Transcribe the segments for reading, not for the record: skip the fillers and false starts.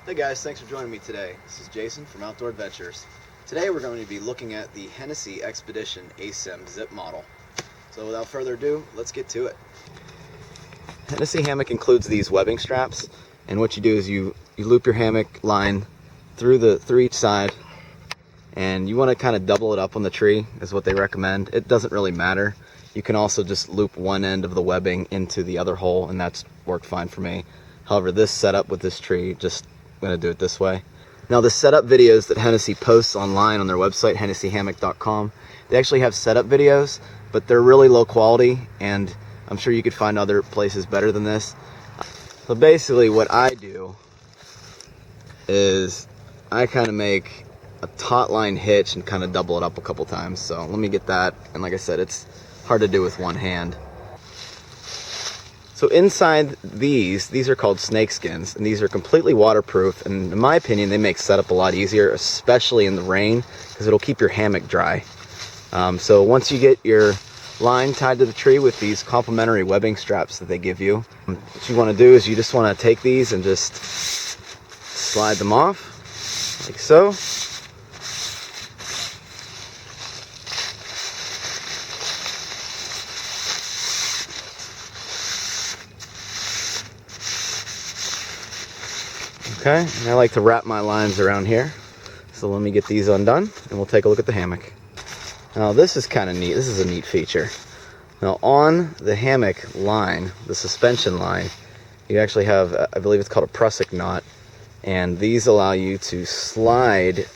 Hey guys, thanks for joining me today. This is Jason from Outdoor Adventures. Today we're going to be looking at the Hennessy Expedition Asym zip model. So without further ado, let's get to it. Hennessy hammock includes these webbing straps, and what you do is you loop your hammock line through each side, and you want to kind of double it up on the tree is what they recommend. It doesn't really matter. You can also just loop one end of the webbing into the other hole, and that's worked fine for me. However, this setup with this tree, I'm going to do it this way. Now the setup videos that Hennessy posts online on their website, hennessyhammock.com, they actually have setup videos, but they're really low quality, and I'm sure you could find other places better than this. So basically what I do is I kind of make a taut line hitch and kind of double it up a couple times. So let me get that, and like I said, it's hard to do with one hand. So inside these are called Snakeskins, and these are completely waterproof, and in my opinion they make setup a lot easier, especially in the rain, because it'll keep your hammock dry. So once you get your line tied to the tree with these complimentary webbing straps that they give you, what you want to do is you just want to take these and just slide them off like so. Okay, and I like to wrap my lines around here. So let me get these undone and we'll take a look at the hammock. Now this is kind of neat. This is a neat feature. Now on the hammock line, the suspension line, you actually have, I believe it's called a prusik knot, and these allow you to slide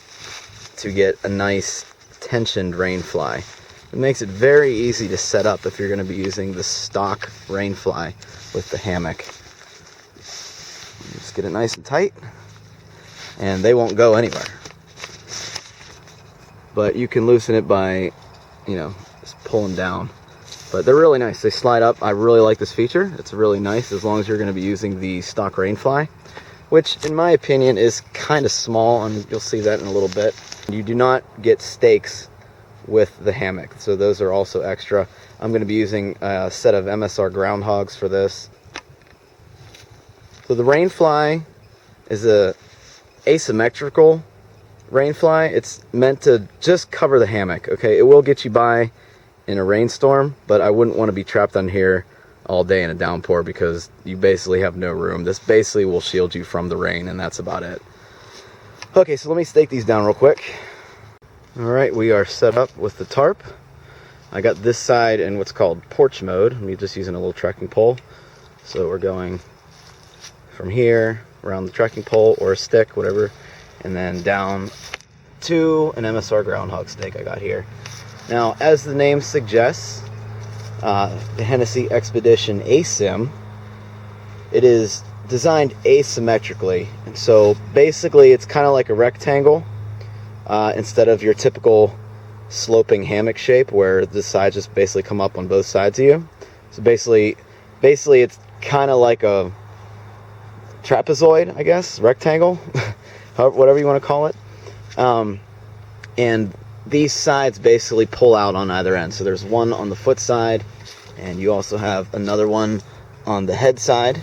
to get a nice tensioned rainfly. It makes it very easy to set up if you're going to be using the stock rainfly with the hammock. Just get it nice and tight, and they won't go anywhere. But you can loosen it by, just pulling down. But they're really nice. They slide up. I really like this feature. It's really nice as long as you're going to be using the stock rainfly, which in my opinion is kind of small, and you'll see that in a little bit. You do not get stakes with the hammock, so those are also extra. I'm going to be using a set of MSR groundhogs for this. So the rainfly is a asymmetrical rainfly. It's meant to just cover the hammock, okay? It will get you by in a rainstorm, but I wouldn't want to be trapped on here all day in a downpour because you basically have no room. This basically will shield you from the rain, and that's about it. Okay, so let me stake these down real quick. All right, we are set up with the tarp. I got this side in what's called porch mode. I'm just using a little trekking pole. So we're going from here around the trekking pole or a stick, whatever, and then down to an MSR groundhog stake I got here. Now, as the name suggests, the Hennessy Expedition Asym, it is designed asymmetrically, and so basically it's kind of like a rectangle instead of your typical sloping hammock shape where the sides just basically come up on both sides of you. So basically it's kind of like a trapezoid, I guess, rectangle, whatever you want to call it. And these sides basically pull out on either end. So there's one on the foot side, and you also have another one on the head side.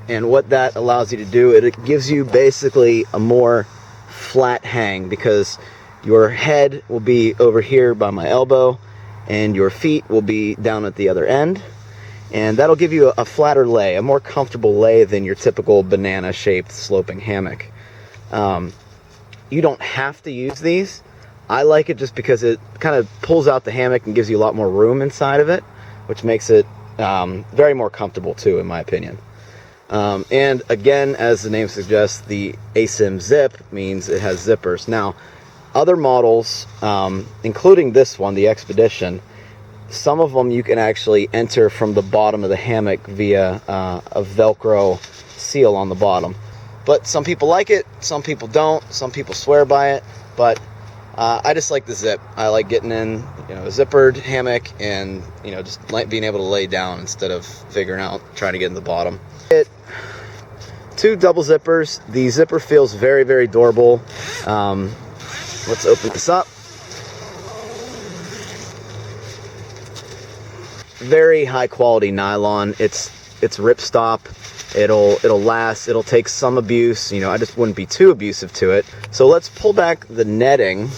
And what that allows you to do, it gives you basically a more flat hang, because your head will be over here by my elbow, and your feet will be down at the other end. And that'll give you a flatter lay, a more comfortable lay than your typical banana-shaped sloping hammock. You don't have to use these. I like it just because it kind of pulls out the hammock and gives you a lot more room inside of it, which makes it very more comfortable too, in my opinion. And again, as the name suggests, the Asym zip means it has zippers. Now, other models, including this one, the Expedition, some of them you can actually enter from the bottom of the hammock via a Velcro seal on the bottom. But some people like it, some people don't, some people swear by it, but I just like the zip. I like getting in, a zippered hammock and, just like being able to lay down instead of figuring out trying to get in the bottom. Two double zippers. The zipper feels very, very durable. Let's open this up. Very high quality nylon. It's ripstop. It'll last. It'll take some abuse. You know, I just wouldn't be too abusive to it. So let's pull back the netting,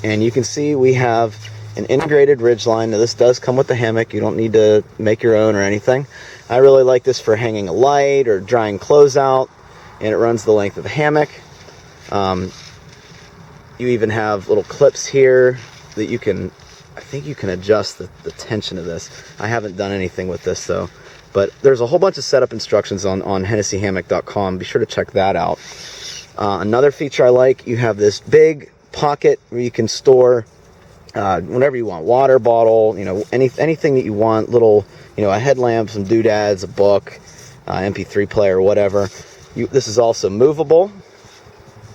and you can see we have an integrated Ridgeline. Now this does come with the hammock. You don't need to make your own or anything. I really like this for hanging a light or drying clothes out, and it runs the length of the hammock. You even have little clips here that you can, I think you can adjust the tension of this. I haven't done anything with this though, but there's a whole bunch of setup instructions on HennessyHammock.com. Be sure to check that out. Another feature I like, you have this big pocket where you can store whatever you want, water bottle, you know, anything that you want, little, you know, a headlamp, some doodads, a book, MP3 player, whatever. This is also movable,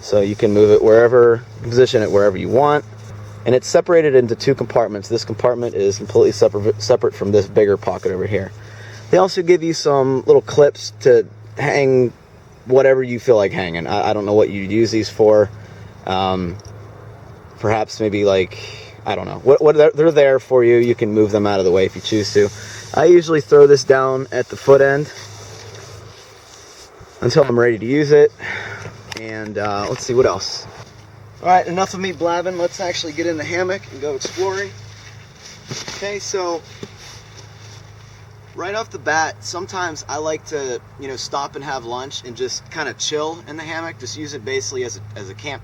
so you can move it wherever, position it wherever you want. And it's separated into two compartments. This compartment is completely separate from this bigger pocket over here. They also give you some little clips to hang whatever you feel like hanging. I don't know what you'd use these for. Perhaps maybe like, I don't know. They're there for you. You can move them out of the way if you choose to. I usually throw this down at the foot end until I'm ready to use it. And let's see what else. Alright, enough of me blabbing. Let's actually get in the hammock and go exploring. Okay, so right off the bat, sometimes I like to, you know, stop and have lunch and just kind of chill in the hammock. Just use it basically as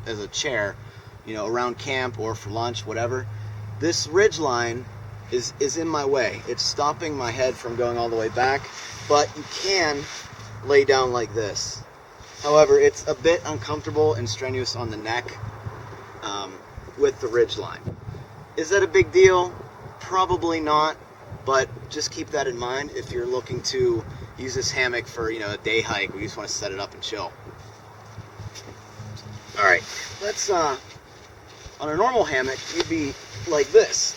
a chair, you know, around camp or for lunch, whatever. This Ridgeline is in my way. It's stopping my head from going all the way back, but you can lay down like this. However, it's a bit uncomfortable and strenuous on the neck with the Ridgeline. Is that a big deal? Probably not, but just keep that in mind if you're looking to use this hammock for, you know, a day hike where you just want to set it up and chill. Alright, let's, on a normal hammock, you'd be like this.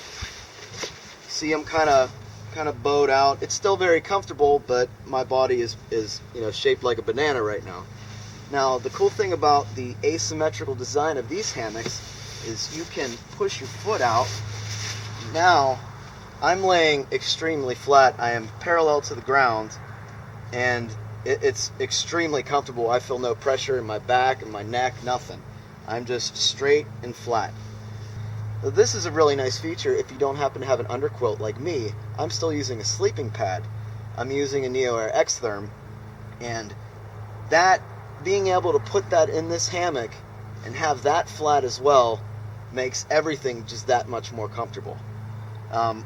See, I'm kind of bowed out. It's still very comfortable, but my body is you know, shaped like a banana right now. Now, the cool thing about the asymmetrical design of these hammocks is you can push your foot out. Now, I'm laying extremely flat. I am parallel to the ground, and it's extremely comfortable. I feel no pressure in my back and my neck, nothing. I'm just straight and flat. Now, this is a really nice feature if you don't happen to have an underquilt like me. I'm still using a sleeping pad. I'm using a NeoAir Xtherm, and that, being able to put that in this hammock and have that flat as well makes everything just that much more comfortable.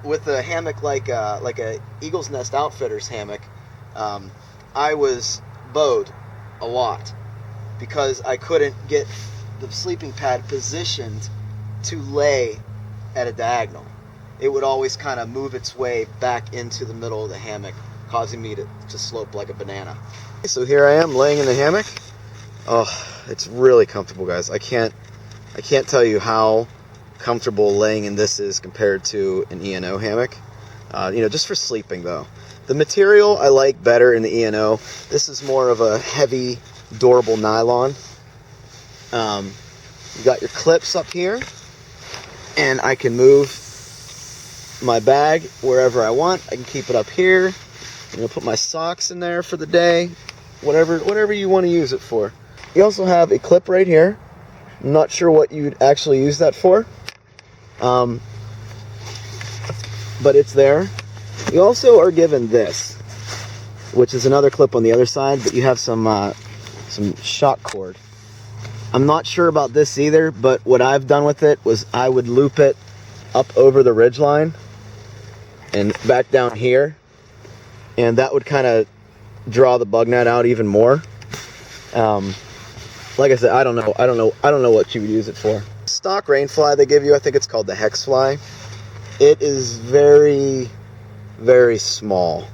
With a hammock like a Eagle's Nest Outfitters hammock, I was bowed a lot because I couldn't get the sleeping pad positioned to lay at a diagonal. It would always kind of move its way back into the middle of the hammock, causing me to slope like a banana. So here I am laying in the hammock. Oh, it's really comfortable, guys. I can't tell you how comfortable laying in this is compared to an E&O hammock. You know, just for sleeping though. The material I like better in the E&O. This is more of a heavy, durable nylon. You got your clips up here, and I can move my bag wherever I want. I can keep it up here. I'm gonna put my socks in there for the day. Whatever you want to use it for. You also have a clip right here. I'm not sure what you'd actually use that for, but it's there. You also are given this, which is another clip on the other side, but you have some shock cord. I'm not sure about this either, but what I've done with it was I would loop it up over the Ridgeline and back down here, and that would kind of draw the bug net out even more. Like I said, I don't know what you would use it for. Stock rainfly they give you, I think it's called the hex fly. It is very, very small.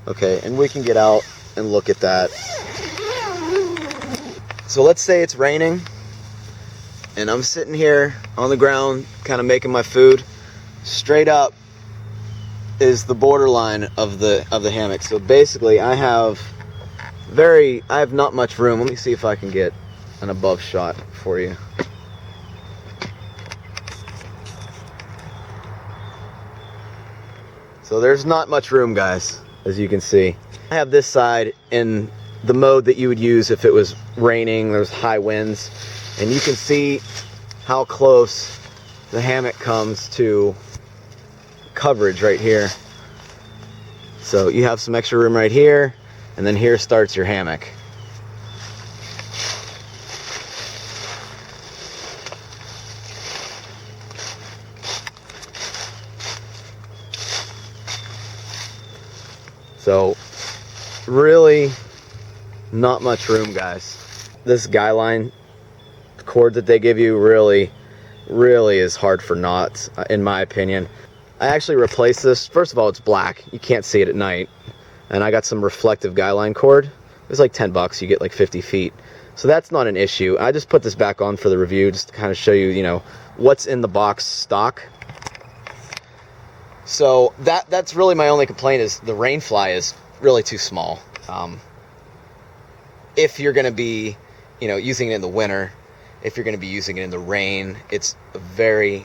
Okay, and we can get out and look at that. So let's say it's raining, and I'm sitting here on the ground, kind of making my food. Straight up is the borderline of the hammock. So basically, I have not much room. Let me see if I can get an above shot for you. So there's not much room, guys, as you can see. I have this side in the mode that you would use if it was raining, there's high winds, and you can see how close the hammock comes to coverage right here. So you have some extra room right here, and then here starts your hammock. So really not much room, guys. This guy line cord that they give you really is hard for knots, in my opinion. I actually replaced this. First of all, it's black, you can't see it at night, and I got some reflective guy line cord. It was like 10 bucks, you get like 50 feet, so that's not an issue. I just put this back on for the review just to kind of show you, you know, what's in the box stock. So that's really my only complaint, is the rainfly is really too small. If you're going to be, you know, using it in the winter, if you're going to be using it in the rain, it's very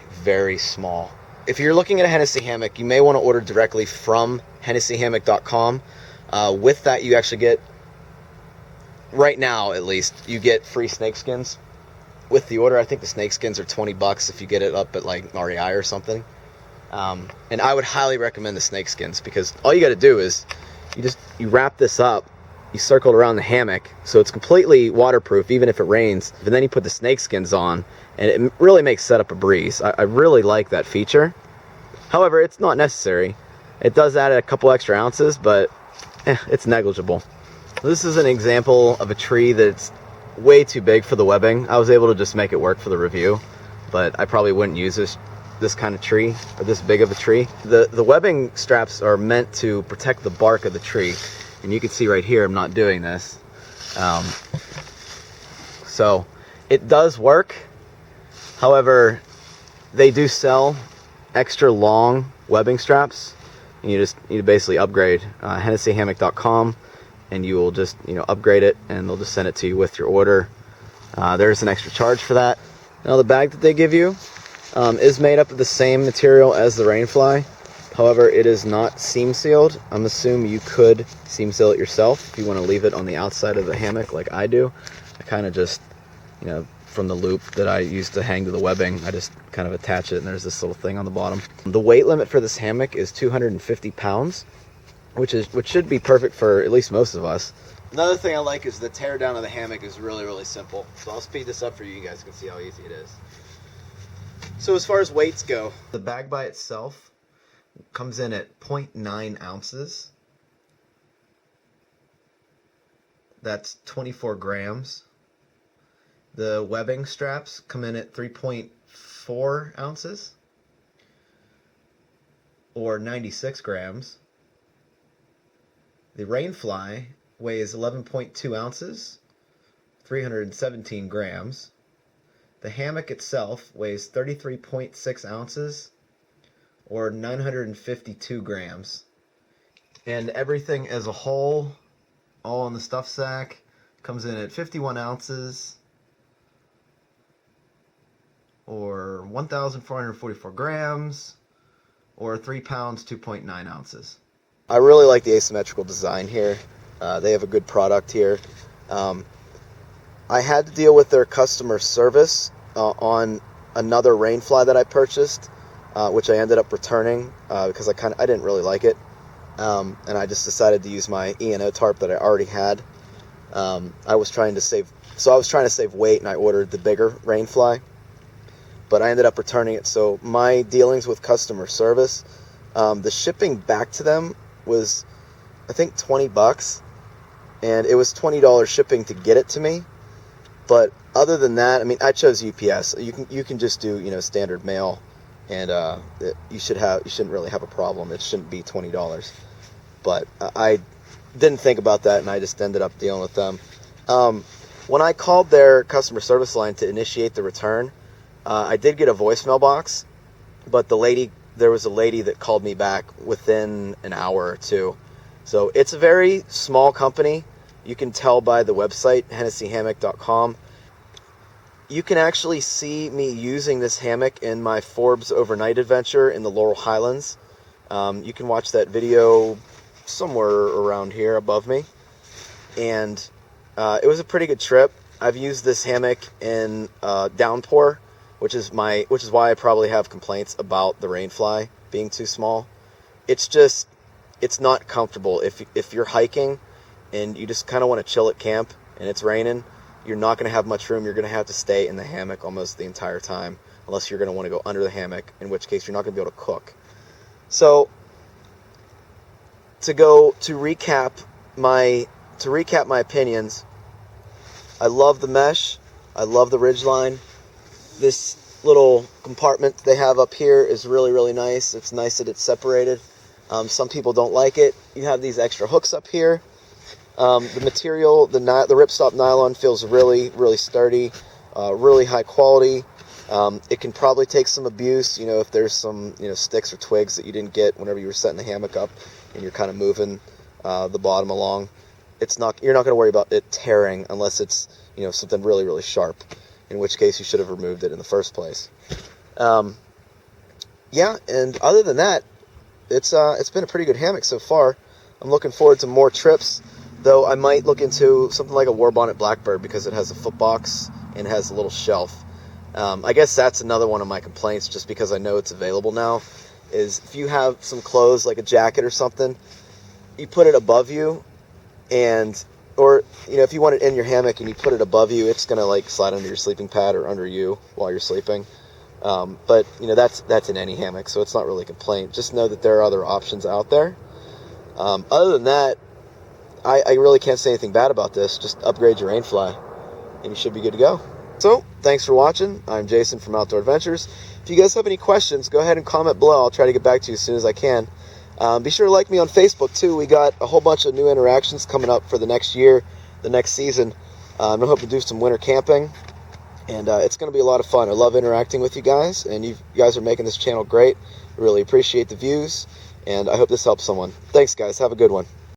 small. If you're looking at a Hennessy hammock, you may want to order directly from hennessyhammock.com. With that, you actually get, right now at least, you get free snakeskins with the order. I think the snakeskins are 20 bucks if you get it up at like REI or something. And I would highly recommend the snakeskins, because all you got to do is you wrap this up, you circle it around the hammock so it's completely waterproof even if it rains, and then you put the snakeskins on, and it really makes setup a breeze. I really like that feature. However, it's not necessary. It does add a couple extra ounces, but it's negligible. This is an example of a tree that's way too big for the webbing. I was able to just make it work for the review, but I probably wouldn't use this kind of tree, or this big of a tree. The webbing straps are meant to protect the bark of the tree, and you can see right here I'm not doing this. So it does work. However, they do sell extra long webbing straps, and you just need to basically upgrade. HennessyHammock.com, and you will just, you know, upgrade it, and they'll just send it to you with your order. There's an extra charge for that. Now the bag that they give you is made up of the same material as the rainfly. However, it is not seam sealed. I'm assuming you could seam seal it yourself if you want to leave it on the outside of the hammock like I do. I kind of just, you know, from the loop that I used to hang to the webbing, I just kind of attach it, and there's this little thing on the bottom. The weight limit for this hammock is 250 pounds, which should be perfect for at least most of us. Another thing I like is the tear down of the hammock is really simple. So I'll speed this up for you. You guys can see how easy it is. So as far as weights go, the bag by itself comes in at 0.9 ounces. That's 24 grams. The webbing straps come in at 3.4 ounces, or 96 grams. The rainfly weighs 11.2 ounces, 317 grams. The hammock itself weighs 33.6 ounces, or 952 grams. And everything as a whole, all in the stuff sack, comes in at 51 ounces, or 1,444 grams, or 3 pounds, 2.9 ounces. I really like the asymmetrical design here. They have a good product here. I had to deal with their customer service on another rainfly that I purchased, which I ended up returning because I didn't really like it, and I just decided to use my E&O tarp that I already had. I was trying to save weight, and I ordered the bigger rainfly, but I ended up returning it. So my dealings with customer service, the shipping back to them was, I think, 20 bucks, and it was $20 shipping to get it to me. But other than that, I mean, I chose UPS. You can just do, you know, standard mail, and you shouldn't really have a problem. It shouldn't be $20. But I didn't think about that, and I just ended up dealing with them. When I called their customer service line to initiate the return, I did get a voicemail box, but there was a lady that called me back within an hour or two. So it's a very small company. You can tell by the website, HennessyHammock.com. You can actually see me using this hammock in my 4 Forbes overnight adventure in the Laurel Highlands. You can watch that video somewhere around here above me, and it was a pretty good trip. I've used this hammock in downpour, which is why I probably have complaints about the rainfly being too small. It's not comfortable. If you're hiking and you just kind of want to chill at camp and it's raining, you're not going to have much room. You're going to have to stay in the hammock almost the entire time, unless you're going to want to go under the hammock, in which case you're not going to be able to cook. So to recap my opinions, I love the mesh. I love the Ridgeline. This little compartment they have up here is really, really nice. It's nice that it's separated. Some people don't like it. You have these extra hooks up here. The material, the ripstop nylon, feels really, really sturdy, really high quality. It can probably take some abuse, if there's some, sticks or twigs that you didn't get whenever you were setting the hammock up and you're kind of moving the bottom along. You're not going to worry about it tearing unless it's, something really, really sharp, in which case you should have removed it in the first place. Yeah, and other than that, it's been a pretty good hammock so far. I'm looking forward to more trips, though I might look into something like a Warbonnet Blackbird because it has a footbox and has a little shelf. I guess that's another one of my complaints, just because I know it's available now, is if you have some clothes like a jacket or something, you put it above you, or if you want it in your hammock and you put it above you, it's gonna like slide under your sleeping pad or under you while you're sleeping. But that's in any hammock, so it's not really a complaint. Just know that there are other options out there. Other than that, I really can't say anything bad about this. Just upgrade your rainfly and you should be good to go. So, thanks for watching. I'm Jason from Outdoor Adventures. If you guys have any questions, go ahead and comment below. I'll try to get back to you as soon as I can. Be sure to like me on Facebook, too. We got a whole bunch of new interactions coming up for the next year, the next season. I hope to do some winter camping, and it's going to be a lot of fun. I love interacting with you guys, and you guys are making this channel great. I really appreciate the views, and I hope this helps someone. Thanks, guys. Have a good one.